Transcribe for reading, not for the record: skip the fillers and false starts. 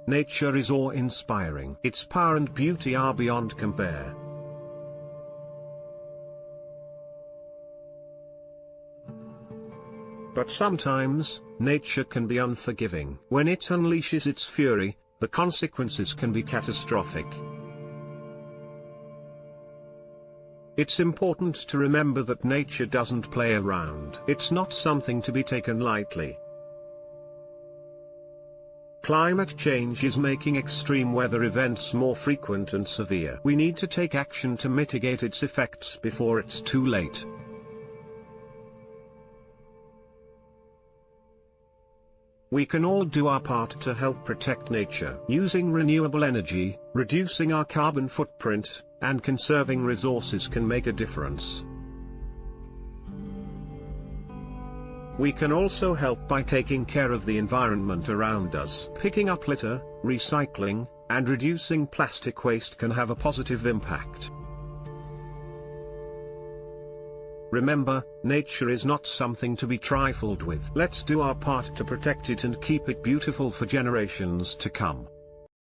nature is awe-inspiring. Its power and beauty are beyond compare. But sometimes, nature can be unforgiving. When it unleashes its fury, the consequences can be catastrophic. It's important to remember that nature doesn't play around. It's not something to be taken lightly. Climate change is making extreme weather events more frequent and severe. We need to take action to mitigate its effects before it's too late. We can all do our part to help protect nature. Using renewable energy, reducing our carbon footprint, and conserving resources can make a difference. We can also help by taking care of the environment around us. Picking up litter, recycling, and reducing plastic waste can have a positive impact. Remember, nature is not something to be trifled with. Let's do our part to protect it and keep it beautiful for generations to come.